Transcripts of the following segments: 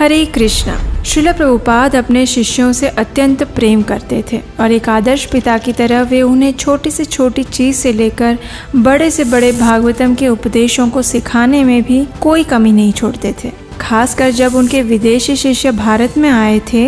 हरे कृष्णा। श्रील प्रभुपाद अपने शिष्यों से अत्यंत प्रेम करते थे और एक आदर्श पिता की तरह वे उन्हें छोटी से छोटी चीज से लेकर बड़े से बड़े भागवतम के उपदेशों को सिखाने में भी कोई कमी नहीं छोड़ते थे। खासकर जब उनके विदेशी शिष्य भारत में आए थे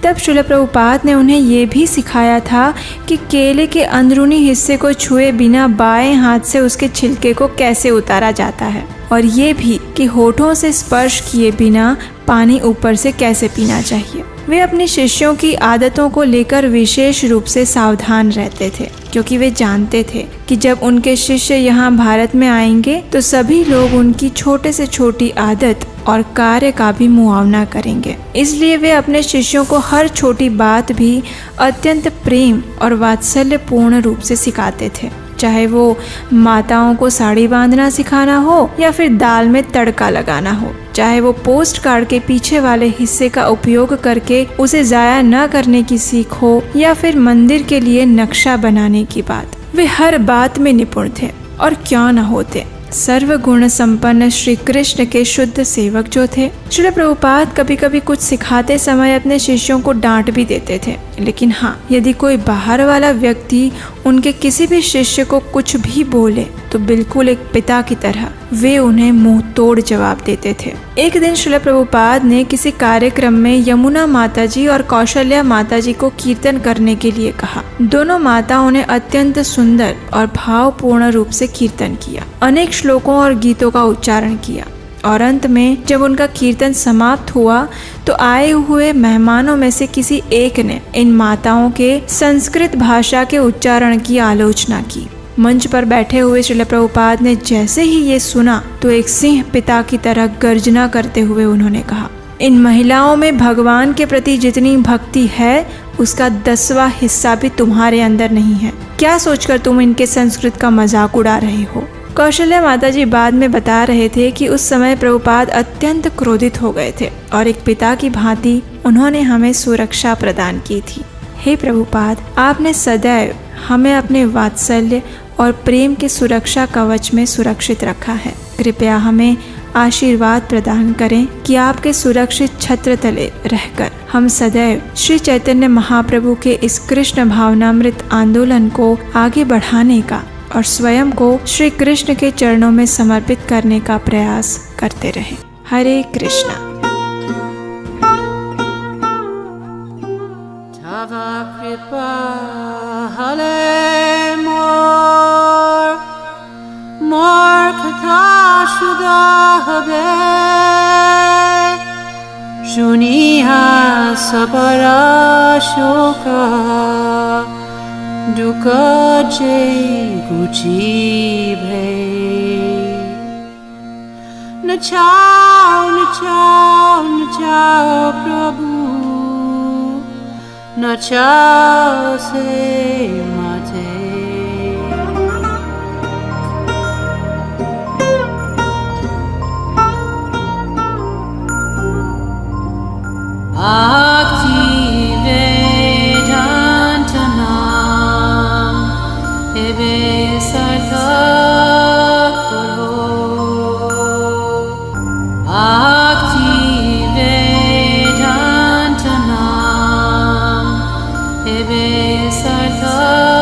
तब श्रील प्रभुपाद ने उन्हें ये भी सिखाया था कि केले के अंदरूनी हिस्से को छुए बिना बाएं हाथ से उसके छिलके को कैसे उतारा जाता है, और ये भी कि होठों से स्पर्श किए बिना पानी ऊपर से कैसे पीना चाहिए। वे अपने शिष्यों की आदतों को लेकर विशेष रूप से सावधान रहते थे, क्योंकि वे जानते थे कि जब उनके शिष्य यहाँ भारत में आएंगे तो सभी लोग उनकी छोटे से छोटी आदत और कार्य का भी मुआवना करेंगे। इसलिए वे अपने शिष्यों को हर छोटी बात भी अत्यंत प्रेम और वात्सल्य पूर्ण रूप से सिखाते थे, चाहे वो माताओं को साड़ी बांधना सिखाना हो या फिर दाल में तड़का लगाना हो, चाहे वो पोस्ट कार्ड के पीछे वाले हिस्से का उपयोग करके उसे जाया न करने की सीख हो या फिर मंदिर के लिए नक्शा बनाने की बात। वे हर बात में निपुण थे और क्यों न होते सर्वगुण संपन्न श्री कृष्ण के शुद्ध सेवक जो थे। श्री प्रभुपाद कभी कभी कुछ सिखाते समय अपने शिष्यों को डांट भी देते थे, लेकिन हाँ, यदि कोई बाहर वाला व्यक्ति उनके किसी भी शिष्य को कुछ भी बोले तो बिल्कुल एक पिता की तरह वे उन्हें मुंह तोड़ जवाब देते थे। एक दिन श्रील प्रभुपाद ने किसी कार्यक्रम में यमुना माताजी और कौशल्या माताजी को कीर्तन करने के लिए कहा। दोनों माताओं ने अत्यंत सुंदर और भावपूर्ण रूप से कीर्तन किया, अनेक श्लोकों और गीतों का उच्चारण किया, और अंत में जब उनका कीर्तन समाप्त हुआ तो आए हुए मेहमानों में से किसी एक ने इन माताओं के संस्कृत भाषा के उच्चारण की आलोचना की। मंच पर बैठे हुए श्रील प्रभुपाद ने जैसे ही ये सुना तो एक सिंह पिता की तरह गर्जना करते हुए उन्होंने कहा, इन महिलाओं में भगवान के प्रति जितनी भक्ति है उसका 10वां हिस्सा भी तुम्हारे अंदर नहीं है। क्या सोचकर तुम इनके संस्कृत का मजाक उड़ा रहे हो। कौशल्या माताजी बाद में बता रहे थे कि उस समय प्रभुपाद अत्यंत क्रोधित हो गए थे और एक पिता की भांति उन्होंने हमें सुरक्षा प्रदान की थी। हे प्रभुपाद, आपने सदैव हमें अपने वात्सल्य और प्रेम के सुरक्षा कवच में सुरक्षित रखा है। कृपया हमें आशीर्वाद प्रदान करें कि आपके सुरक्षित छत्र तले रहकर हम सदैव श्री चैतन्य महाप्रभु के इस कृष्ण भावनामृत आंदोलन को आगे बढ़ाने का और स्वयं को श्री कृष्ण के चरणों में समर्पित करने का प्रयास करते रहें। हरे कृष्णा। तव कृपा हले मोर कथा शुदा हबे शुनिहा सबरा शोका दुख जे गुची भे नचाओ नचाओ नचाओ प्रभु नचाओ से माते Sartha